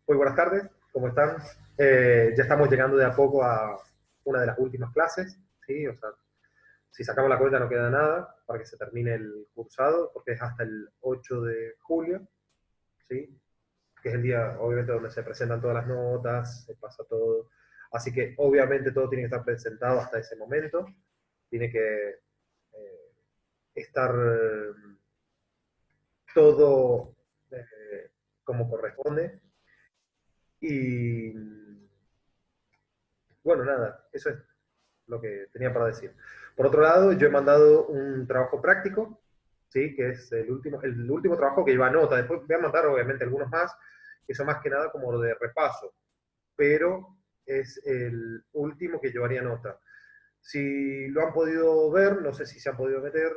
Muy buenas tardes, ¿cómo están? Ya estamos llegando de a poco a una de las últimas clases, ¿sí? O sea, si sacamos la cuenta no queda nada para que se termine el cursado, porque es hasta el 8 de julio, ¿sí? Que es el día, obviamente, donde se presentan todas las notas, se pasa todo. Así que, obviamente, todo tiene que estar presentado hasta ese momento. Tiene que estar todo como corresponde. Y bueno, nada, eso es lo que tenía para decir. Por otro lado, yo he mandado un trabajo práctico, ¿sí? Que es el último trabajo que lleva nota. Después voy a mandar, obviamente, algunos más, que son más que nada como lo de repaso, pero es el último que llevaría nota. Si lo han podido ver, no sé si se han podido meter,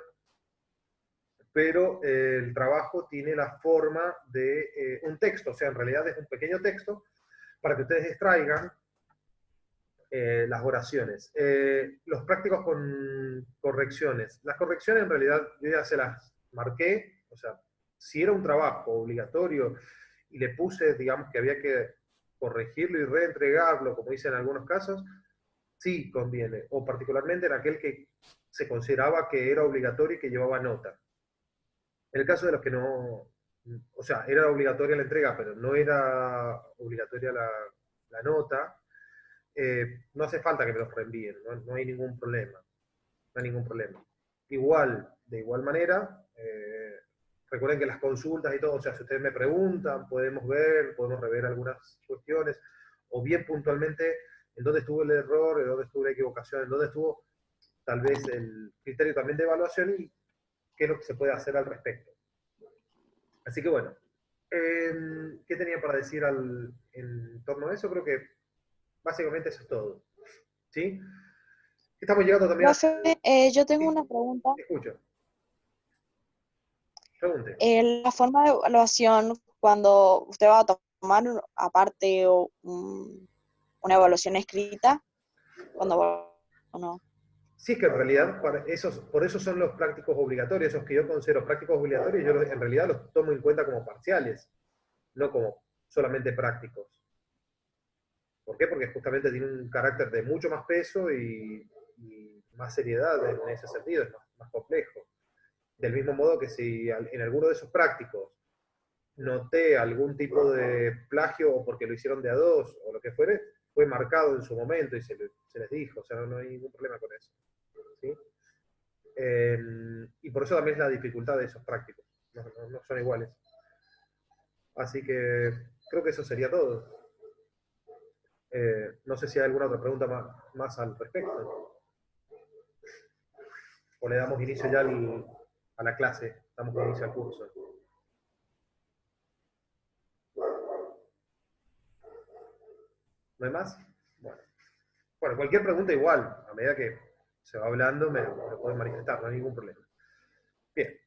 pero el trabajo tiene la forma de un texto, o sea, en realidad es un pequeño texto para que ustedes extraigan las oraciones. Los prácticos con correcciones. Las correcciones en realidad yo ya se las marqué, o sea, si era un trabajo obligatorio y le puse, digamos, que había que corregirlo y reentregarlo, como hice en algunos casos, sí conviene, o particularmente en aquel que se consideraba que era obligatorio y que llevaba nota. En el caso de los que no, o sea, era obligatoria la entrega, pero no era obligatoria la nota, no hace falta que me los reenvíen, no hay ningún problema, no hay ningún problema. Igual, de igual manera, recuerden que las consultas y todo, o sea, si ustedes me preguntan, podemos ver, podemos rever algunas cuestiones, o bien puntualmente en dónde estuvo el error, en dónde estuvo la equivocación, en dónde estuvo tal vez el criterio también de evaluación y qué es lo que se puede hacer al respecto. Así que bueno, ¿qué tenía para decir en torno a eso? Creo que básicamente eso es todo. ¿Sí? Estamos llegando también a... Profe, yo tengo Sí, una pregunta. escucho, pregunte. La forma de evaluación, cuando usted va a tomar aparte una evaluación escrita, cuando o no. Sí, es que en realidad para esos, por eso son los prácticos obligatorios, esos que yo considero prácticos obligatorios, yo en realidad los tomo en cuenta como parciales, no como solamente prácticos. ¿Por qué? Porque justamente tiene un carácter de mucho más peso y más seriedad en ese sentido, es más complejo. Del mismo modo que si en alguno de esos prácticos noté algún tipo de plagio o porque lo hicieron de a dos o lo que fuere, fue marcado en su momento y se les dijo, o sea, no hay ningún problema con eso. ¿Sí? Y por eso también es la dificultad de esos prácticos, no son iguales. Así que creo que eso sería todo. No sé si hay alguna otra pregunta más al respecto. O le damos inicio ya a la clase, damos inicio al curso. ¿No hay más? Bueno. Bueno, cualquier pregunta igual, a medida que se va hablando me pueden manifestar, no hay ningún problema. Bien,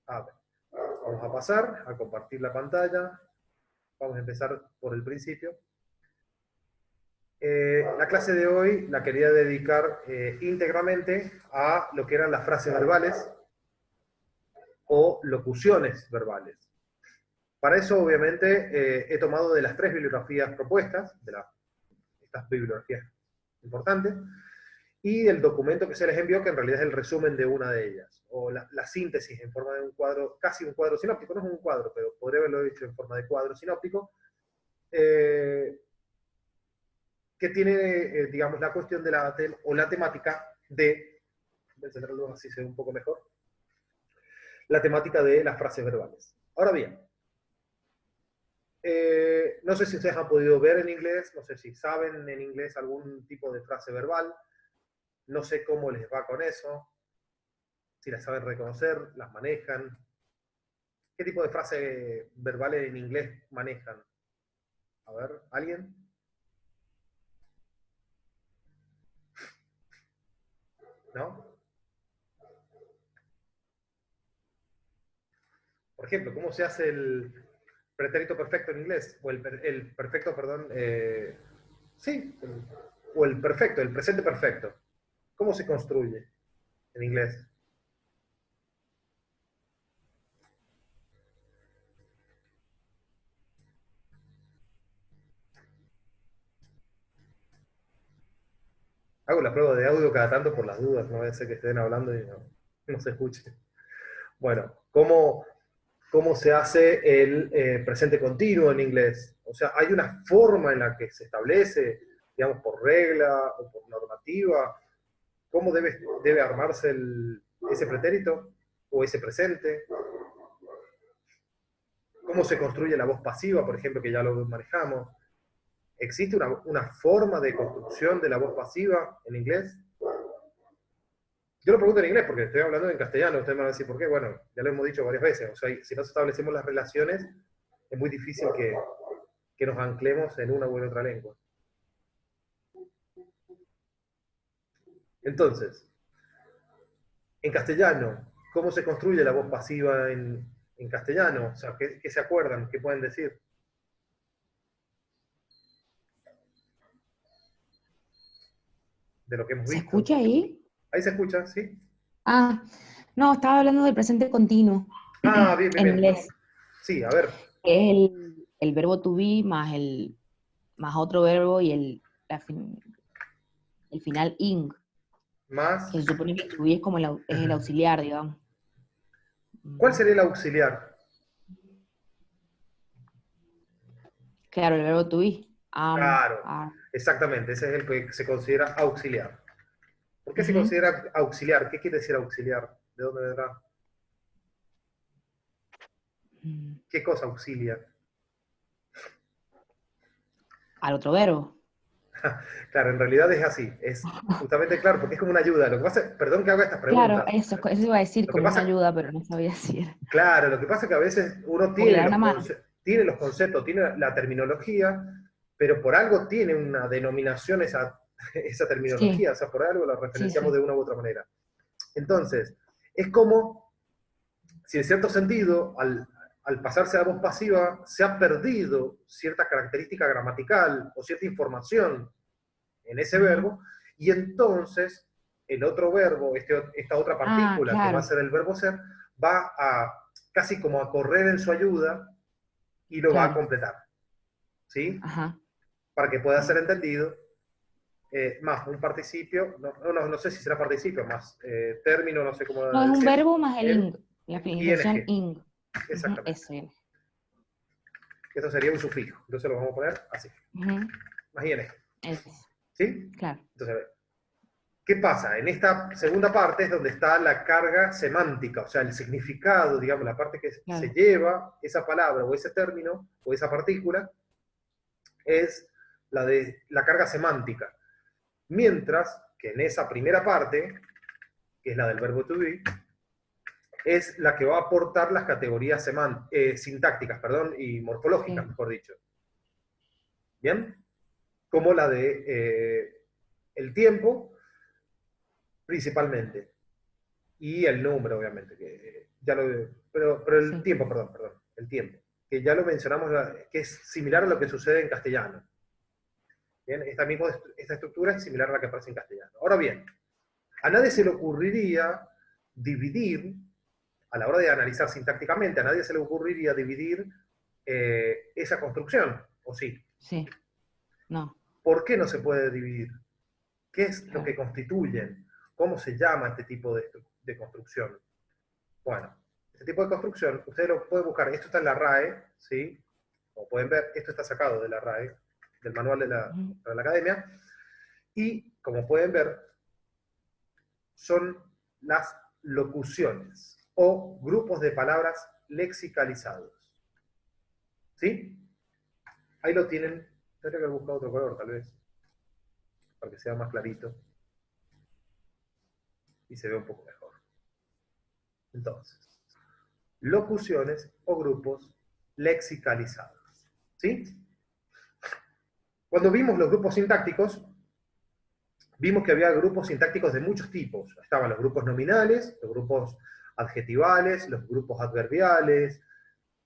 a ver, vamos a pasar a compartir la pantalla. Vamos a empezar por el principio. La clase de hoy la quería dedicar íntegramente a lo que eran las frases verbales o locuciones verbales. Para eso, obviamente, he tomado de las tres bibliografías propuestas, estas bibliografías importantes, y el documento que se les envió, que en realidad es el resumen de una de ellas, o la síntesis en forma de un cuadro, casi un cuadro sinóptico, no es un cuadro, pero podría haberlo hecho en forma de cuadro sinóptico, eh, que tiene, digamos, la cuestión de o la temática de, voy a encenderlo así se ve un poco mejor, la temática de las frases verbales. Ahora bien, no sé si ustedes han podido ver en inglés, no sé si saben en inglés algún tipo de frase verbal, no sé cómo les va con eso, si las saben reconocer, las manejan. ¿Qué tipo de frase verbales en inglés manejan? A ver, ¿alguien? ¿No? Por ejemplo, ¿cómo se hace el pretérito perfecto en inglés? O el perfecto, perdón, sí, o el perfecto, el presente perfecto. ¿Cómo se construye en inglés? Hago la prueba de audio cada tanto por las dudas, no vaya a ser que estén hablando y no se escuche. Bueno, ¿cómo se hace el presente continuo en inglés? O sea, hay una forma en la que se establece, digamos, por regla o por normativa, cómo debe armarse ese pretérito o ese presente, cómo se construye la voz pasiva, por ejemplo, que ya lo manejamos. ¿Existe una forma de construcción de la voz pasiva en inglés? Yo lo pregunto en inglés porque estoy hablando en castellano, ustedes me van a decir por qué, bueno, ya lo hemos dicho varias veces, o sea, si no establecemos las relaciones, es muy difícil que nos anclemos en una u en otra lengua. Entonces, en castellano, ¿cómo se construye la voz pasiva en castellano? O sea, ¿qué se acuerdan? ¿Qué pueden decir? De lo que hemos ¿Se visto. escucha ahí? Ahí se escucha, ¿sí? Ah, no, estaba hablando del presente continuo Ah, bien, bien, en bien. inglés, Sí, a ver. que es el verbo to be más otro verbo y el final ing, Más. que se supone que to be es como es el auxiliar, digamos. ¿Cuál sería el auxiliar? Claro, el verbo to be. Claro, Are. exactamente, ese es el que se considera auxiliar. ¿Por qué se Ujú. considera auxiliar? ¿Qué quiere decir auxiliar? ¿De dónde vendrá? Mm. ¿Qué cosa auxilia? Al otro verbo. Claro, en realidad es así, es justamente claro, porque es como una ayuda. Lo que pasa, perdón que haga estas Claro, preguntas. eso iba a decir Lo que como una pasa, ayuda, pero no sabía si era. claro, lo que pasa es que a veces uno Como que le tiene da una mano. tiene los conceptos, tiene la terminología, pero por algo tiene una denominación esa Sí, terminología, o sea, por algo la sí, referenciamos sí. de una u otra manera. Entonces, es como si en cierto sentido, al pasarse a voz pasiva, se ha perdido cierta característica gramatical o cierta información en ese Ujú. verbo, y entonces el otro verbo, esta otra Ah, partícula que va a claro, ser el verbo ser, va a casi como a correr en su ayuda y lo va a claro. completar, ¿sí? Ajá. Para que pueda ser Bien. entendido más un participio, no sé si será participio, más término, no sé cómo No, es un decir, verbo más el el ing, la finalización ing, ing. Ujú, exactamente. eso viene. Esto sería un sufijo, entonces lo vamos a poner así, Ujú, más ing, eso, ¿sí? claro. Entonces, a ver, ¿qué pasa? En esta segunda parte es donde está la carga semántica, o sea, el significado, digamos, la parte que se Claro. lleva esa palabra o ese término o esa partícula, es la de la carga semántica. Mientras que en esa primera parte, que es la del verbo to be, es la que va a aportar las categorías sintácticas, perdón, y morfológicas, Sí. mejor dicho. ¿Bien? Como la de el tiempo, principalmente. Y el número, obviamente, que ya lo, pero el Sí. tiempo, perdón, el tiempo, que ya lo mencionamos, que es similar a lo que sucede en castellano. Bien, esta estructura es similar a la que aparece en castellano. Ahora bien, a nadie se le ocurriría dividir, a la hora de analizar sintácticamente, a nadie se le ocurriría dividir esa construcción, ¿o sí? Sí. No. ¿Por qué no se puede dividir? ¿Qué es lo Claro. que constituyen? ¿Cómo se llama este tipo de construcción? Bueno, este tipo de construcción, ustedes lo pueden buscar, esto está en la RAE, ¿sí? Como pueden ver, esto está sacado de la RAE, del manual Ujú. para la academia, y como pueden ver, son las locuciones o grupos de palabras lexicalizados. ¿Sí? Ahí lo tienen, tendría que haber buscado otro color tal vez, para que sea más clarito y se vea un poco mejor. Entonces, locuciones o grupos lexicalizados. ¿Sí? Cuando vimos los grupos sintácticos, vimos que había grupos sintácticos de muchos tipos. Estaban los grupos nominales, los grupos adjetivales, los grupos adverbiales,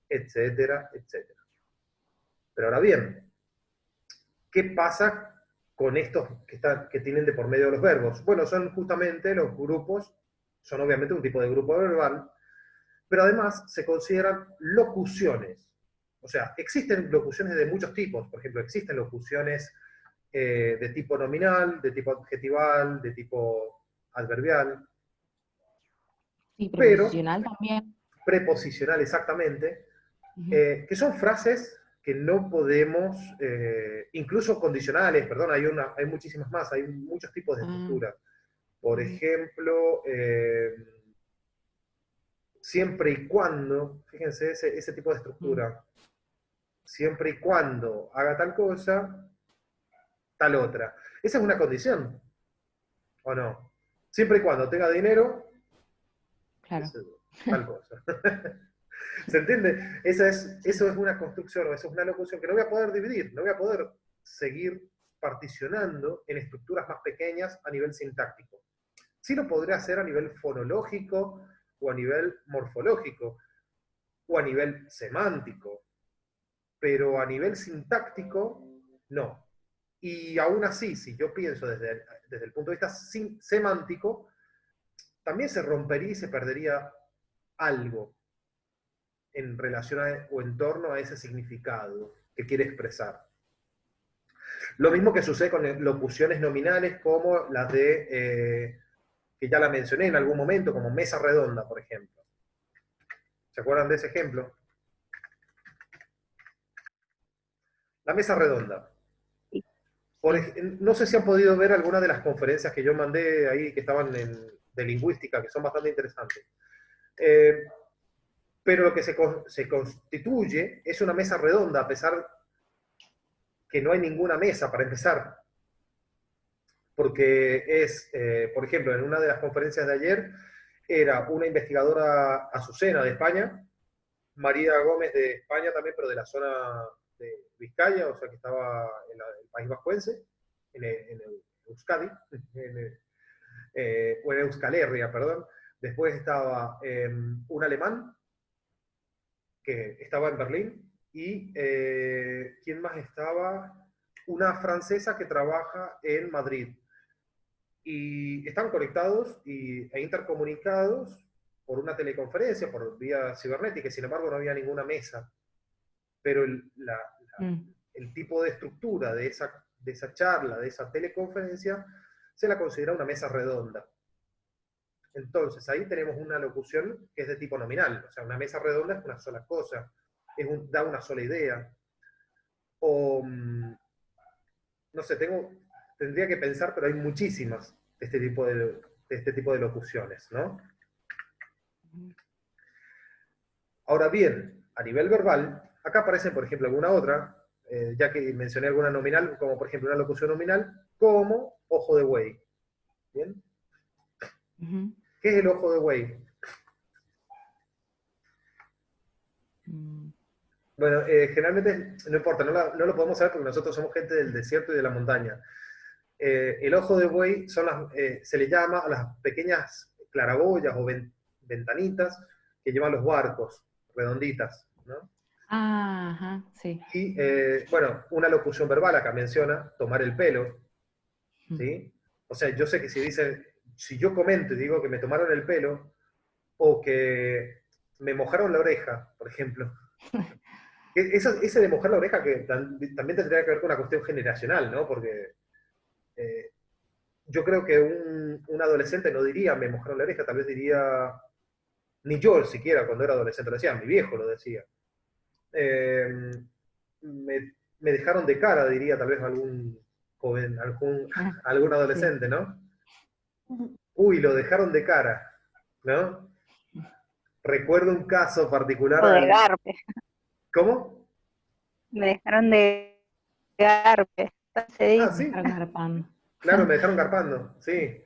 etcétera, etcétera. Pero ahora bien, ¿qué pasa con estos que tienen de por medio los verbos? Bueno, son justamente los grupos, son obviamente un tipo de grupo verbal, pero además se consideran locuciones. O sea, existen locuciones de muchos tipos. Por ejemplo, existen locuciones de tipo nominal, de tipo adjetival, de tipo adverbial, Sí, pero preposicional también. preposicional exactamente, Ujú. que son frases que no podemos, incluso condicionales, perdón, hay muchísimas más, hay muchos tipos de Ah, estructura. Por ujú. ejemplo, siempre y cuando, fíjense ese tipo de Mm, estructura, siempre y cuando haga tal cosa, tal otra. Esa es una condición, ¿o no? Siempre y cuando tenga dinero, claro. es tal cosa. ¿Se entiende? Eso es una construcción o eso es una locución que no voy a poder dividir, no voy a poder seguir particionando en estructuras más pequeñas a nivel sintáctico. Sí lo podré hacer a nivel fonológico o a nivel morfológico o a nivel semántico, pero a nivel sintáctico, no. Y aún así, si yo pienso desde el punto de vista semántico, también se rompería y se perdería algo en relación o en torno a ese significado que quiere expresar. Lo mismo que sucede con locuciones nominales como las que ya la mencioné en algún momento, como mesa redonda, por ejemplo. ¿Se acuerdan de ese ejemplo? La mesa redonda. Sí, sí. No sé si han podido ver algunas de las conferencias que yo mandé ahí, que estaban de lingüística, que son bastante interesantes. Eh, pero lo que se constituye es una mesa redonda, a pesar que no hay ninguna mesa para empezar. Porque por ejemplo, en una de las conferencias de ayer, era una investigadora azucena de España, María Gómez de España también, pero de la zona de Vizcaya, o sea que estaba en el País Vascuense, en el Euskadi, o en Euskal Herria, perdón. Después estaba un alemán que estaba en Berlín, y ¿quién más estaba? Una francesa que trabaja en Madrid. Y están conectados e intercomunicados por una teleconferencia, por vía cibernética, y sin embargo no había ninguna mesa. Pero Mm, el tipo de estructura de esa charla, de esa teleconferencia, se la considera una mesa redonda. Entonces, ahí tenemos una locución que es de tipo nominal, o sea, una mesa redonda es una sola cosa, da una sola idea. O, no sé, tendría que pensar, pero hay muchísimas de este tipo de locuciones, ¿no? ujú. Ahora bien, a nivel verbal, acá aparece, por ejemplo, alguna otra, ya que mencioné alguna nominal, como por ejemplo una locución nominal, como ojo de buey. ¿Bien? Ujú. ¿Qué es el ojo de buey? Mm, Bueno, generalmente no importa, no lo podemos saber porque nosotros somos gente del desierto y de la montaña. El ojo de buey se le llama a las pequeñas claraboyas o ventanitas que llevan los barcos, redonditas, ¿no? ajá, sí. Y, bueno, una locución verbal acá menciona tomar el pelo, Mm. ¿sí? O sea, yo sé que si yo comento y digo que me tomaron el pelo, o que me mojaron la oreja, por ejemplo, ese de mojar la oreja que también tendría que ver con una cuestión generacional, ¿no? Porque eh, yo creo que un adolescente no diría me mojaron la oreja, tal vez diría, ni yo siquiera cuando era adolescente lo decía, mi viejo lo decía. Eh, me dejaron de cara, diría tal vez algún joven, Ah, algún sí. adolescente, ¿no? Uy, lo dejaron de cara, ¿no? Recuerdo un caso particular O de garpe, ¿Cómo? me dejaron de garpe, se Ah, Me dice. sí, dejaron garpando. claro, me dejaron garpando, sí.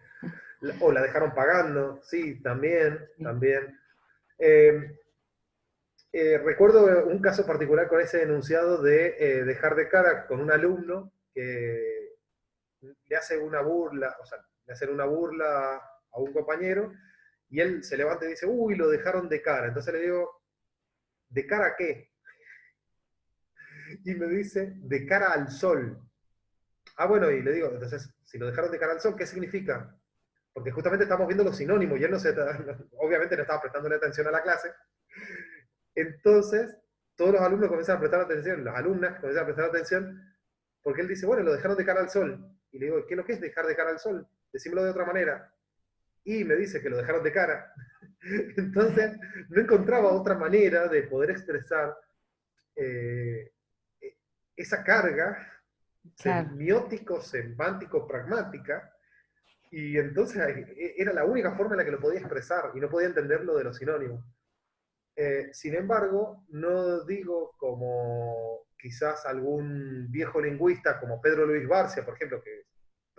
O la dejaron pagando, sí, también, Sí. también. Eh, recuerdo un caso particular con ese enunciado de dejar de cara con un alumno que le hace una burla, o sea, le hacen una burla a un compañero, y él se levanta y dice, uy, lo dejaron de cara. Entonces le digo, ¿de cara a qué? Y me dice, de cara al sol. Ah, bueno, y le digo, entonces, si lo dejaron de cara al sol, ¿qué significa? Porque justamente estamos viendo los sinónimos y él obviamente no estaba prestándole atención a la clase. Entonces, todos los alumnos comienzan a prestar atención, las alumnas comienzan a prestar atención, porque él dice, bueno, lo dejaron de cara al sol. Y le digo, ¿qué es lo que es dejar de cara al sol? Decímelo de otra manera. Y me dice que lo dejaron de cara. Entonces, no encontraba otra manera de poder expresar eh, esa carga Claro. semiótico, semántico, pragmática, y entonces era la única forma en la que lo podía expresar, y no podía entender lo de los sinónimos. Sin embargo, no digo como quizás algún viejo lingüista como Pedro Luis Barcia, por ejemplo, que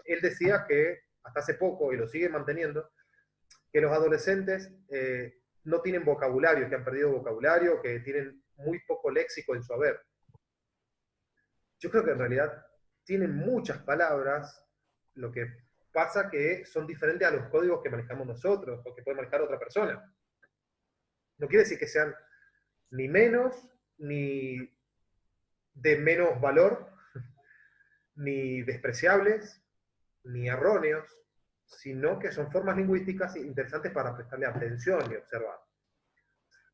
él decía que hasta hace poco, y lo sigue manteniendo, que los adolescentes no tienen vocabulario, que han perdido vocabulario, que tienen muy poco léxico en su haber. Yo creo que en realidad tienen muchas palabras, lo que pasa que son diferentes a los códigos que manejamos nosotros o que puede manejar otra persona. No quiere decir que sean ni menos, ni de menos valor, ni despreciables, ni erróneos, sino que son formas lingüísticas interesantes para prestarle atención y observar.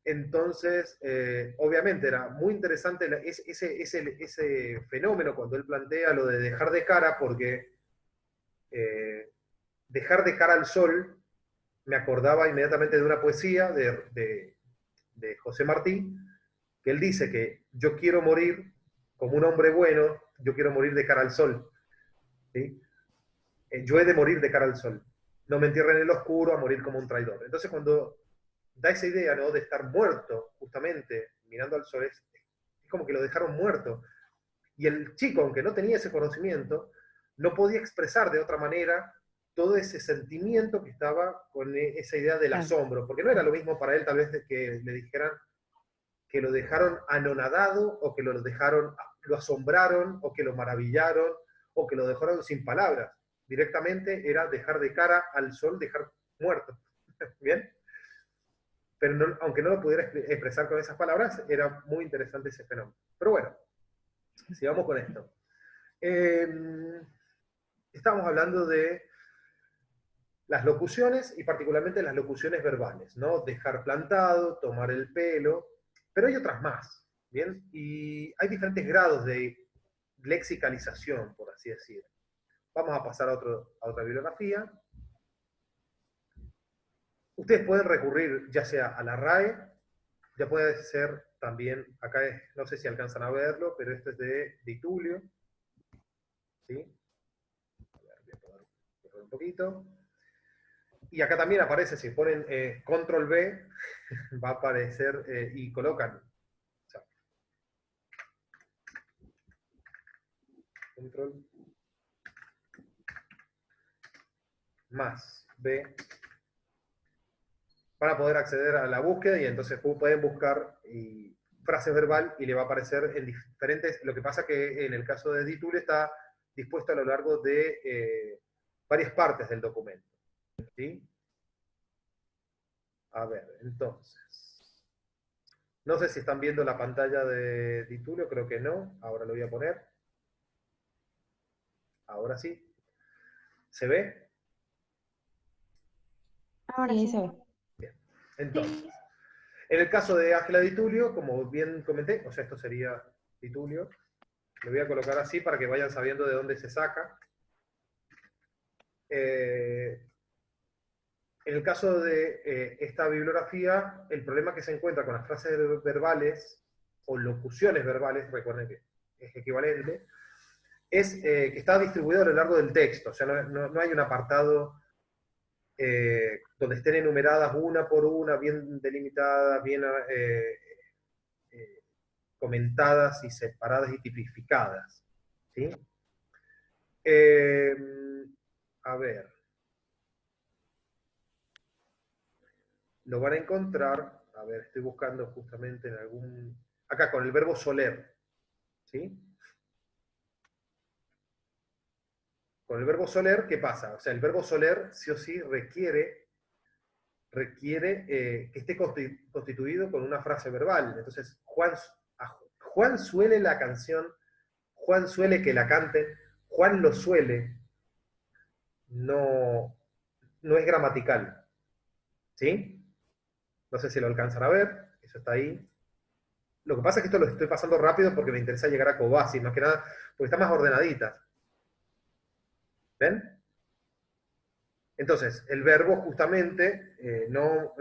Entonces, obviamente era muy interesante ese fenómeno cuando él plantea lo de dejar de cara, porque dejar de cara al sol me acordaba inmediatamente de una poesía de José Martí, que él dice que yo quiero morir como un hombre bueno, yo quiero morir de cara al sol. ¿Sí? Yo he de morir de cara al sol. No me entierren en el oscuro a morir como un traidor. Entonces, cuando da esa idea, ¿no?, de estar muerto, justamente, mirando al sol, es como que lo dejaron muerto. Y el chico, aunque no tenía ese conocimiento, no podía expresar de otra manera todo ese sentimiento que estaba con esa idea del asombro, porque no era lo mismo para él tal vez que le dijeran que lo dejaron anonadado, o que lo asombraron, o que lo maravillaron, o que lo dejaron sin palabras. Directamente era dejar de cara al sol, dejar muerto. ¿Bien? Pero no, aunque no lo pudiera expresar con esas palabras, era muy interesante ese fenómeno. Pero bueno, sigamos con esto. Estamos hablando de las locuciones, y particularmente las locuciones verbales, ¿no? Dejar plantado, tomar el pelo, pero hay otras más, ¿bien? Y hay diferentes grados de lexicalización, por así decir. Vamos a pasar a otra bibliografía. Ustedes pueden recurrir ya sea a la RAE, ya puede ser también, acá no sé si alcanzan a verlo, pero este es de Tulio. ¿Sí? A ver, voy a poner un poquito. Y acá también aparece, si ponen control B, va a aparecer y colocan. O sea, control más B para poder acceder a la búsqueda, y entonces pueden buscar frase verbal y le va a aparecer en diferentes. Lo que pasa que en el caso de DTool está dispuesto a lo largo de varias partes del documento. ¿Sí? A ver, entonces. No sé si están viendo la pantalla de DTool, creo que no. Ahora lo voy a poner. Ahora sí. ¿Se ve? Ahora Sí, ahí sí. se ve. Bien. Entonces, en el caso de Ángela Di Tulio, como bien comenté, o sea, esto sería Di Tulio, lo voy a colocar así para que vayan sabiendo de dónde se saca. En el caso de esta bibliografía, el problema que se encuentra con las frases verbales o locuciones verbales, recuerden que es equivalente, es que está distribuido a lo largo del texto, o sea, no hay un apartado donde estén enumeradas una por una, bien delimitadas, bien comentadas y separadas y tipificadas. ¿Sí? A ver. Lo van a encontrar, a ver, estoy buscando justamente en algún... Acá, con el verbo soler. ¿Sí? Con el verbo soler, ¿qué pasa? O sea, el verbo soler sí o sí requiere que esté constituido con una frase verbal. Entonces, Juan suele la canción, Juan suele que la canten, Juan lo suele, no es gramatical. ¿Sí? No sé si lo alcanzan a ver, eso está ahí. Lo que pasa es que esto lo estoy pasando rápido porque me interesa llegar a Cobasi, más que nada porque están más ordenaditas. ¿Ven? Entonces, el verbo justamente no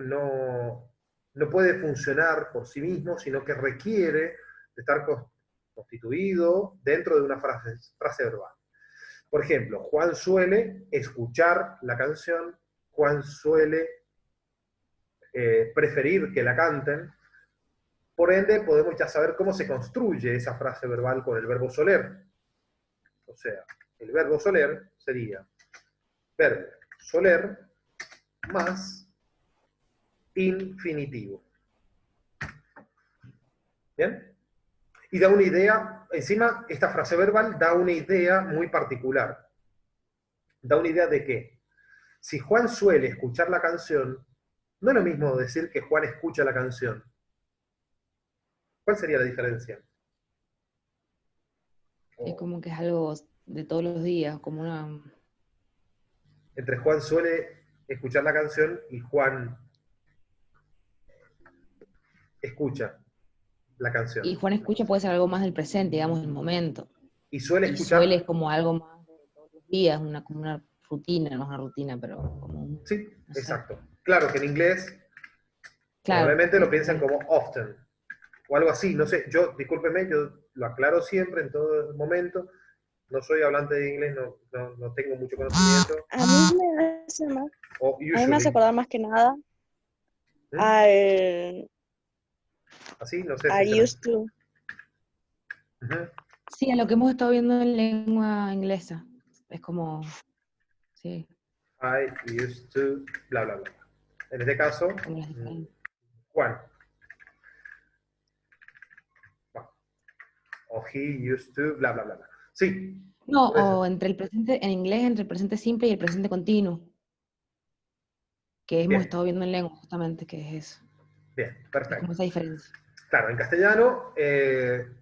puede funcionar por sí mismo, sino que requiere de estar constituido dentro de una frase verbal. Por ejemplo, Juan suele escuchar la canción, Juan suele preferir que la canten. Por ende, podemos ya saber cómo se construye esa frase verbal con el verbo soler. O sea, el verbo soler sería verbo soler más infinitivo. ¿Bien? Y da una idea, encima esta frase verbal da una idea muy particular. Da una idea de que si Juan suele escuchar la canción, no es lo mismo decir que Juan escucha la canción. ¿Cuál sería la diferencia? Es como que es algo de todos los días, como una... Entre Juan suele escuchar la canción y Juan escucha la canción. Y Juan escucha puede ser algo más del presente, digamos, del momento. Y suele Y escuchar... suele es como algo más de todos los días, como una rutina, no es una rutina, pero como un... Sí, no sé. exacto. Claro que en inglés Claro, probablemente lo piensan como often, o algo así, no sé, yo, discúlpeme, yo lo aclaro siempre, en todo momento, no soy hablante de inglés, no tengo mucho conocimiento, A mí me hace más, o a mí me hace usually, acordar más que nada ¿Mm? al Así, no sé si are se me... used to. Ujú. sí, a lo que hemos estado viendo en lengua inglesa. Es como, sí, I used to, bla, bla, bla. En este caso, como las diferentes. Juan. Bueno, o he used to, bla, bla, bla, bla. Sí, No, puede ser. o entre el presente, en inglés, entre el presente simple y el presente continuo, que hemos Bien, estado viendo en lengua justamente, que es eso. bien, Es como perfecto. esa diferencia. Claro, en castellano,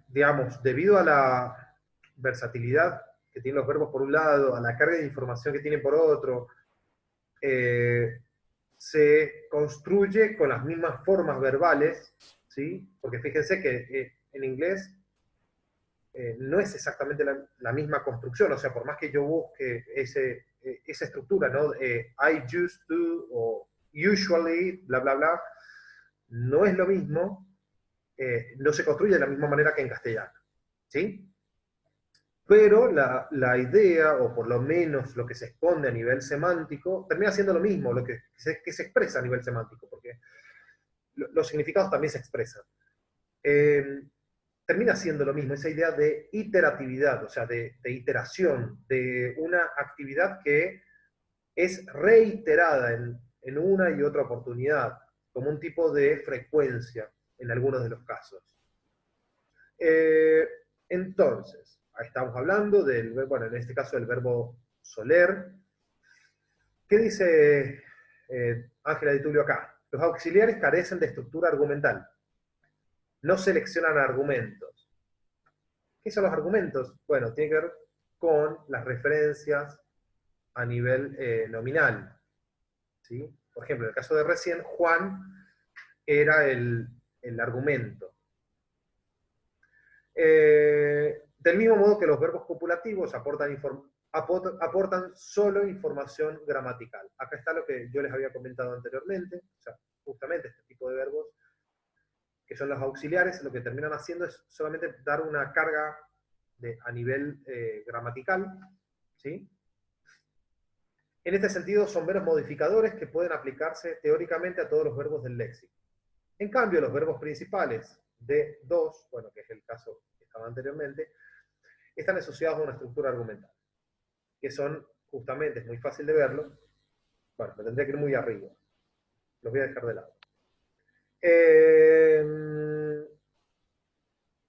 digamos, debido a la versatilidad que tienen los verbos por un lado, a la carga de información que tienen por otro, se construye con las mismas formas verbales, ¿sí? Porque fíjense que en inglés no es exactamente la misma construcción, o sea, por más que yo busque esa estructura, ¿no? I used to o usually, bla, bla, bla, no es lo mismo, no se construye de la misma manera que en castellano, ¿sí? Pero la idea, o por lo menos lo que se esconde a nivel semántico, termina siendo lo mismo, lo que se expresa a nivel semántico, porque los significados también se expresan. Termina siendo lo mismo, esa idea de iteratividad, o sea, de iteración, de una actividad que es reiterada en una y otra oportunidad, como un tipo de frecuencia en algunos de los casos. Eh, entonces, ahí estamos hablando del, bueno, en este caso del verbo soler. ¿Qué dice Ángela Di Tulio acá? Los auxiliares carecen de estructura argumental. No seleccionan argumentos. ¿Qué son los argumentos? Bueno, tiene que ver con las referencias a nivel nominal, ¿sí? Por ejemplo, en el caso de recién, Juan era el argumento. Del mismo modo que los verbos copulativos aportan solo información gramatical. Acá está lo que yo les había comentado anteriormente, o sea, justamente este tipo de verbos, que son los auxiliares, lo que terminan haciendo es solamente dar una carga a nivel gramatical, ¿sí? En este sentido, son verbos modificadores que pueden aplicarse teóricamente a todos los verbos del léxico. En cambio, los verbos principales de dos, bueno, que es el caso que estaba anteriormente, están asociados a una estructura argumental, que son, justamente, es muy fácil de verlo, bueno, me tendría que ir muy arriba, los voy a dejar de lado.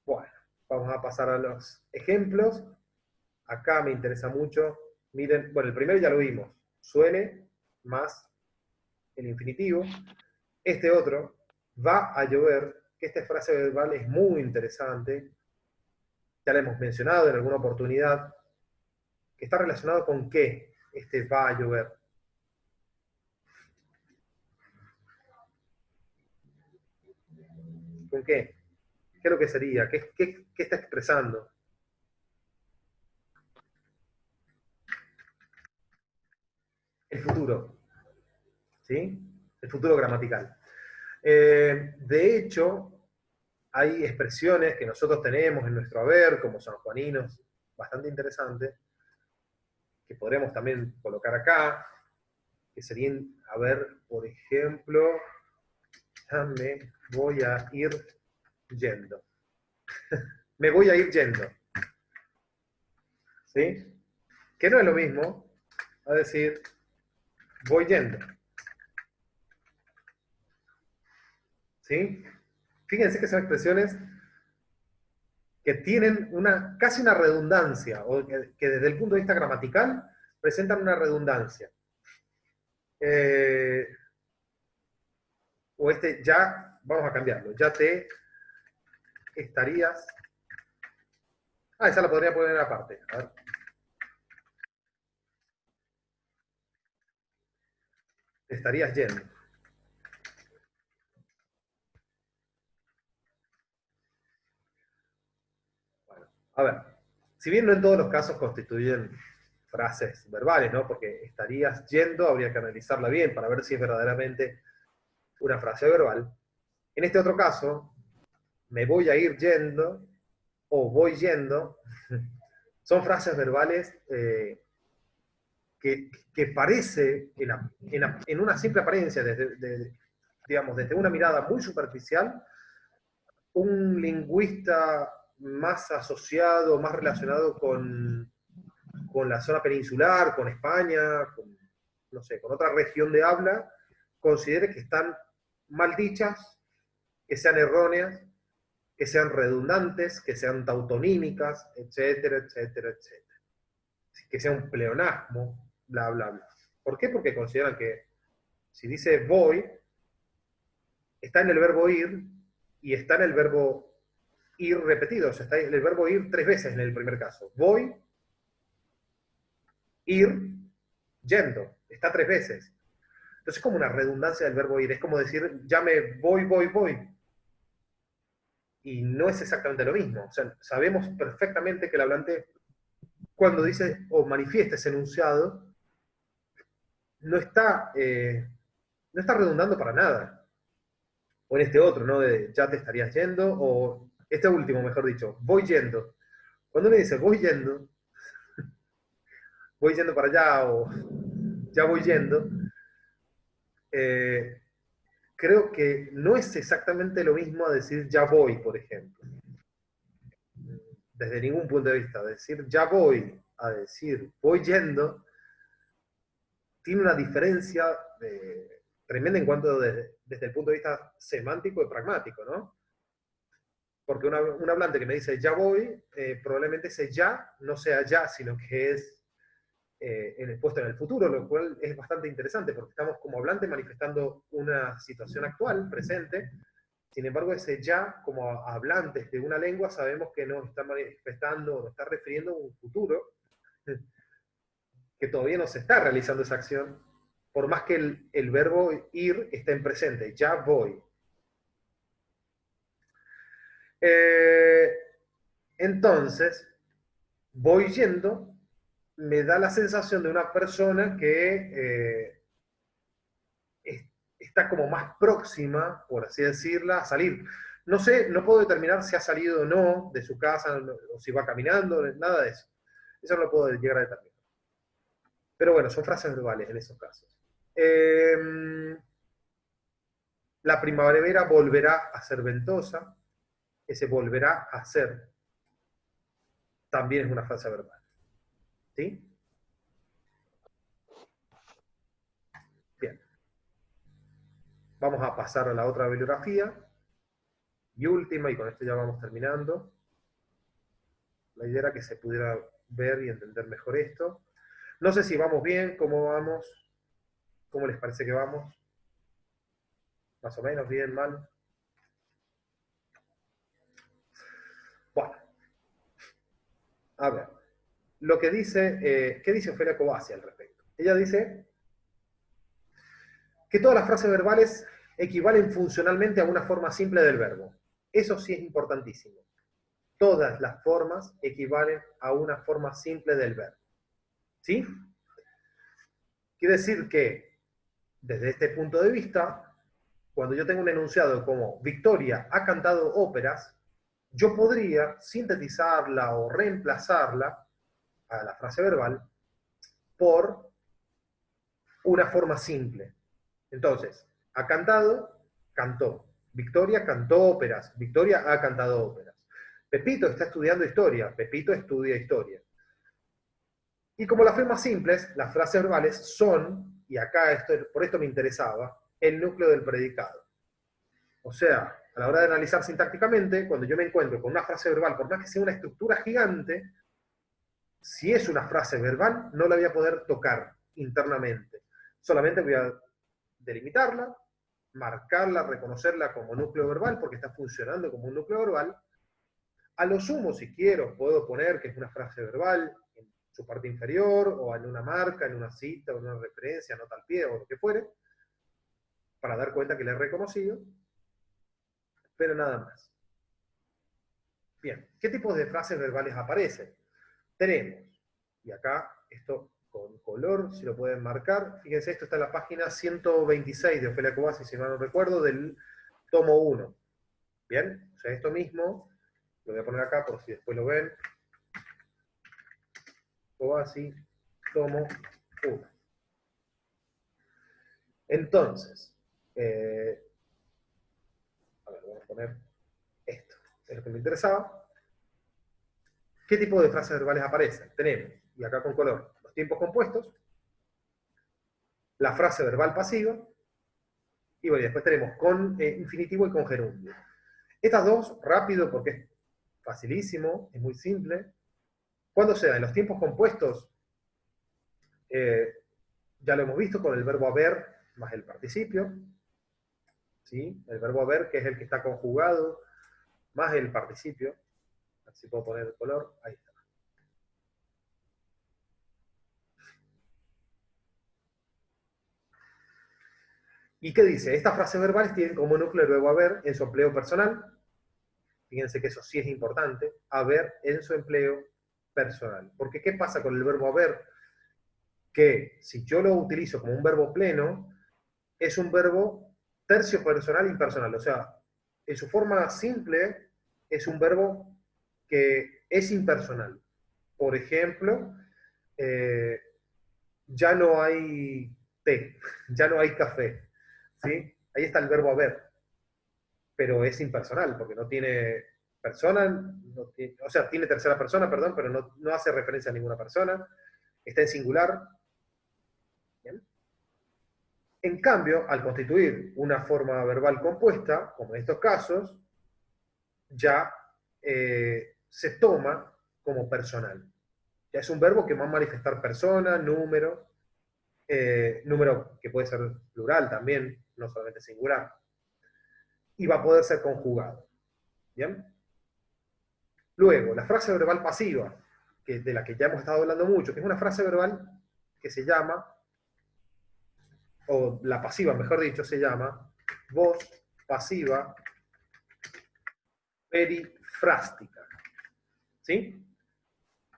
Bueno, vamos a pasar a los ejemplos. Acá me interesa mucho, miren, bueno, el primero ya lo vimos, suele más el infinitivo. Este otro, va a llover, que esta frase verbal es muy interesante, ya la hemos mencionado en alguna oportunidad, que está relacionado con qué este va a llover. ¿Con qué? ¿Qué es lo que sería? ¿Qué está expresando? el futuro, ¿sí? El futuro gramatical. De hecho, hay expresiones que nosotros tenemos en nuestro haber, como sanjuaninos, bastante interesantes, que podremos también colocar acá, que serían, a ver, por ejemplo, ya me voy a ir yendo. Me voy a ir yendo. ¿Sí? Que no es lo mismo a decir, voy yendo. ¿Sí? Fíjense que son expresiones que tienen casi una redundancia, o que desde el punto de vista gramatical presentan una redundancia. O ya, vamos a cambiarlo, ya te estarías... esa la podría poner aparte. A ver. Te estarías yendo. Bueno, a ver, si bien no en todos los casos constituyen frases verbales, ¿no? Porque estarías yendo, habría que analizarla bien para ver si es verdaderamente una frase verbal. En este otro caso, me voy a ir yendo o voy yendo, son frases verbales que parece, en una simple apariencia, digamos, desde una mirada muy superficial, un lingüista más asociado, más relacionado con la zona peninsular, con España, no sé, con otra región de habla, considere que están mal dichas, que sean erróneas, que sean redundantes, que sean tautonímicas, etcétera, etcétera, etcétera. Que sea un pleonasmo, bla, bla, bla. ¿Por qué? Porque consideran que si dice voy, está en el verbo ir y está en el verbo ir repetido, o sea, está en el verbo ir 3 veces en el primer caso. Voy, ir, yendo, está 3 veces. Entonces es como una redundancia del verbo ir, es como decir, ya me voy, voy, voy. Y no es exactamente lo mismo. O sea, sabemos perfectamente que el hablante, cuando dice o manifiesta ese enunciado, no está redundando para nada. O en este otro, ¿no? De ya te estarías yendo, o este último, mejor dicho, voy yendo. Cuando uno dice voy yendo para allá, o ya voy yendo, creo que no es exactamente lo mismo a decir ya voy, por ejemplo. Desde ningún punto de vista. Decir ya voy a decir voy yendo tiene una diferencia tremenda en cuanto desde el punto de vista semántico y pragmático, ¿no? Porque un hablante que me dice ya voy, probablemente ese ya no sea ya, sino que es puesto en el futuro, lo cual es bastante interesante porque estamos como hablante manifestando una situación actual, presente. Sin embargo, ese ya, como hablantes de una lengua, sabemos que nos está manifestando, nos está refiriendo a un futuro que todavía no se está realizando esa acción, por más que el verbo ir esté en presente, ya voy. Entonces, voy yendo, me da la sensación de una persona que está como más próxima, por así decirla, a salir. No sé, no puedo determinar si ha salido o no de su casa, o si va caminando, nada de eso. Eso no lo puedo llegar a determinar. Pero bueno, son frases verbales en esos casos. La primavera volverá a ser ventosa. Ese volverá a ser también es una frase verbal. ¿Sí? Bien. Vamos a pasar a la otra bibliografía. Y última, y con esto ya vamos terminando. La idea era que se pudiera ver y entender mejor esto. No sé si vamos bien, cómo vamos, cómo les parece que vamos. Más o menos, bien, mal. Bueno, a ver. Lo que dice, ¿qué dice Ofelia Cobasi al respecto? Ella dice que todas las frases verbales equivalen funcionalmente a una forma simple del verbo. Eso sí es importantísimo. Todas las formas equivalen a una forma simple del verbo. ¿Sí? Quiere decir que, desde este punto de vista, cuando yo tengo un enunciado como Victoria ha cantado óperas, yo podría sintetizarla o reemplazarla a la frase verbal por una forma simple. Entonces, ha cantado, cantó. Victoria cantó óperas. Victoria ha cantado óperas. Pepito está estudiando historia. Pepito estudia historia. Y como las formas simples, las frases verbales son, y acá por esto me interesaba, el núcleo del predicado. O sea, a la hora de analizar sintácticamente, cuando yo me encuentro con una frase verbal, por más que sea una estructura gigante, si es una frase verbal, no la voy a poder tocar internamente. Solamente voy a delimitarla, marcarla, reconocerla como núcleo verbal, porque está funcionando como un núcleo verbal. A lo sumo, si quiero, puedo poner que es una frase verbal en su parte inferior, o en una marca, en una cita, o en una referencia, nota al pie, o lo que fuere, para dar cuenta que la he reconocido, pero nada más. Bien, ¿qué tipos de frases verbales aparecen? Tenemos, y acá esto con color, si lo pueden marcar, fíjense, esto está en la página 126 de Ofelia Cobasi, si mal no recuerdo, del tomo 1. Bien, o sea, esto mismo, lo voy a poner acá por si después lo ven. Cobasi, tomo 1. Entonces, a ver, voy a poner esto, es lo que me interesaba. ¿Qué tipo de frases verbales aparecen? Tenemos, y acá con color, los tiempos compuestos, la frase verbal pasiva, y bueno, después tenemos con infinitivo y con gerundio. Estas dos, rápido porque es facilísimo, es muy simple. ¿Cuándo se da? En los tiempos compuestos, ya lo hemos visto con el verbo haber más el participio, ¿sí? El verbo haber, que es el que está conjugado, más el participio. A ver si puedo poner el color, ahí está. ¿Y qué dice? Estas frases verbales tienen como núcleo el verbo haber en su empleo personal. Fíjense que eso sí es importante. Haber en su empleo personal. Porque ¿qué pasa con el verbo haber? Que si yo lo utilizo como un verbo pleno, es un verbo tercio personal impersonal. O sea, en su forma simple, es un verbo que es impersonal. Por ejemplo, ya no hay té, ya no hay café. ¿Sí? Ahí está el verbo haber, pero es impersonal, porque no tiene persona, o sea, tiene tercera persona, perdón, pero no hace referencia a ninguna persona, está en singular. ¿Bien? En cambio, al constituir una forma verbal compuesta, como en estos casos, ya se toma como personal. Ya es un verbo que va a manifestar persona, número, número que puede ser plural también, no solamente singular, y va a poder ser conjugado. ¿Bien? Luego, la frase verbal pasiva, de la que ya hemos estado hablando mucho, que es una frase verbal que se llama, o la pasiva, mejor dicho, se llama voz pasiva perifrástica. ¿Sí?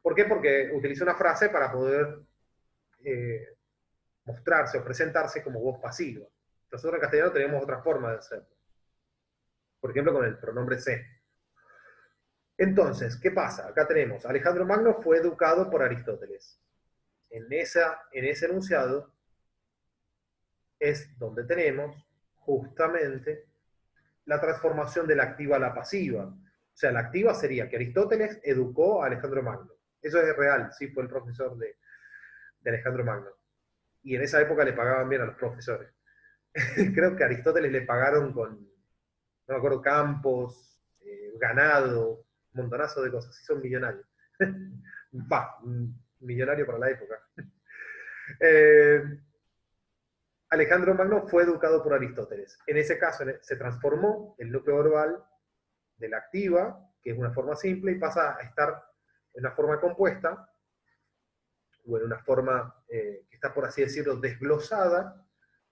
¿Por qué? Porque utiliza una frase para poder mostrarse o presentarse como voz pasiva. Nosotros en castellano tenemos otra forma de hacerlo. Por ejemplo, con el pronombre se. Entonces, ¿qué pasa? Acá tenemos, Alejandro Magno fue educado por Aristóteles. En ese enunciado es donde tenemos justamente la transformación de la activa a la pasiva. O sea, la activa sería que Aristóteles educó a Alejandro Magno. Eso es real, sí, fue el profesor de Alejandro Magno. Y en esa época le pagaban bien a los profesores. Creo que a Aristóteles le pagaron con, no me acuerdo, campos, ganado, un montonazo de cosas. Sí, son millonarios. Millonario para la época. Alejandro Magno fue educado por Aristóteles. En ese caso se transformó el núcleo verbal de la activa, que es una forma simple, y pasa a estar en una forma compuesta, o en una forma que está, por así decirlo, desglosada,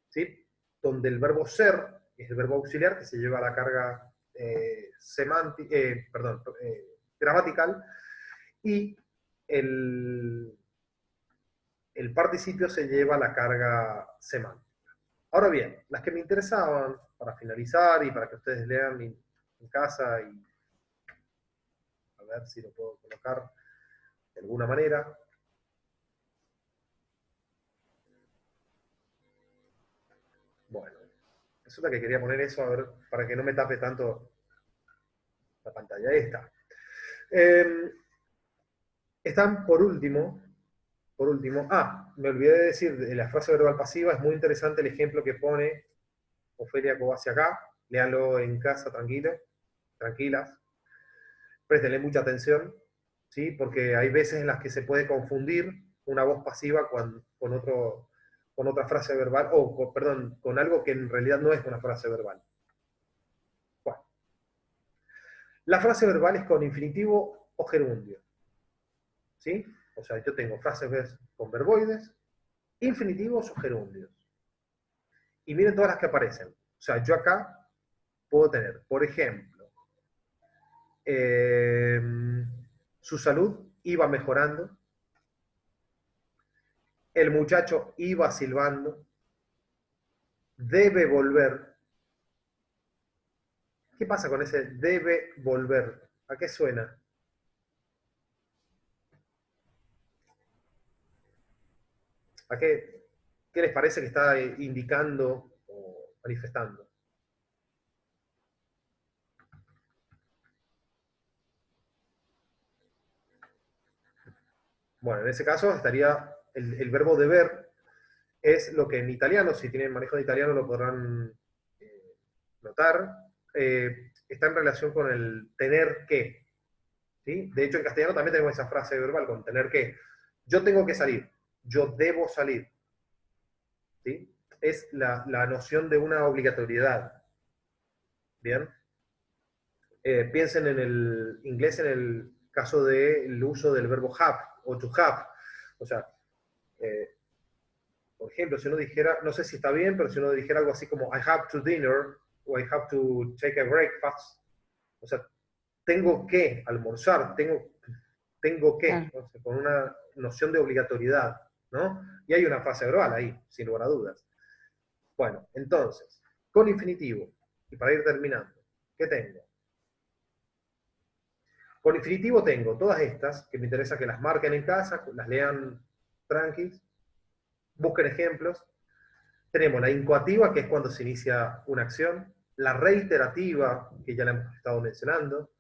¿sí? Donde el verbo ser es el verbo auxiliar que se lleva la carga gramatical, y el participio se lleva la carga semántica. Ahora bien, las que me interesaban, para finalizar y para que ustedes lean en casa, y a ver si lo puedo colocar de alguna manera. Bueno, resulta que quería poner eso, a ver, para que no me tape tanto la pantalla. Ahí está. Están por último, me olvidé de decir, de la frase verbal pasiva, es muy interesante el ejemplo que pone Ofelia Cobasi acá, léanlo en casa tranquilas, préstenle mucha atención, ¿sí? Porque hay veces en las que se puede confundir una voz pasiva con otra frase verbal, perdón, con algo que en realidad no es una frase verbal. Bueno, la frase verbal es con infinitivo o gerundio, ¿sí? O sea, yo tengo frases con verboides, infinitivos o gerundios. Y miren todas las que aparecen. O sea, yo acá puedo tener, por ejemplo, su salud iba mejorando, el muchacho iba silbando, debe volver. ¿Qué pasa con ese debe volver? ¿A qué suena? ¿A qué les parece que está indicando o manifestando? Bueno, en ese caso estaría el verbo deber, es lo que en italiano, si tienen manejo de italiano lo podrán notar, está en relación con el tener que. ¿Sí? De hecho, en castellano también tenemos esa frase verbal con tener que. Yo tengo que salir, yo debo salir. ¿Sí? Es la noción de una obligatoriedad. ¿Bien? Piensen en el inglés en el caso del uso del verbo have o to have. O sea, por ejemplo, si uno dijera, no sé si está bien, pero si uno dijera algo así como I have to dinner o I have to take a breakfast, o sea, tengo que almorzar, tengo que, ¿no? Con una noción de obligatoriedad, ¿no? Y hay una frase verbal ahí, sin lugar a dudas. Bueno, entonces, con infinitivo, y para ir terminando, ¿qué tengo? Con infinitivo tengo todas estas, que me interesa que las marquen en casa, las lean tranquilos, busquen ejemplos. Tenemos la incoativa, que es cuando se inicia una acción, la reiterativa, que ya la hemos estado mencionando,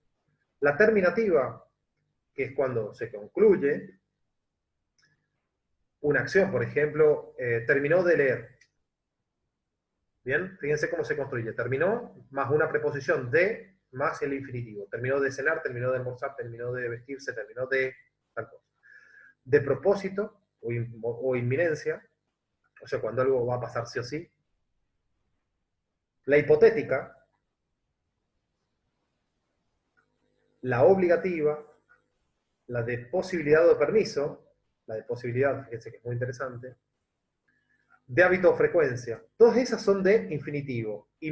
la terminativa, que es cuando se concluye una acción, por ejemplo, terminó de leer. Bien, fíjense cómo se construye. Terminó más una preposición de más el infinitivo. Terminó de cenar, terminó de almorzar, terminó de vestirse, terminó de tal cosa. De propósito o inminencia, o sea, cuando algo va a pasar sí o sí. La hipotética, la obligativa, la de posibilidad o de permiso, la de posibilidad, fíjense que es muy interesante, de hábito o frecuencia. Todas esas son de infinitivo. Y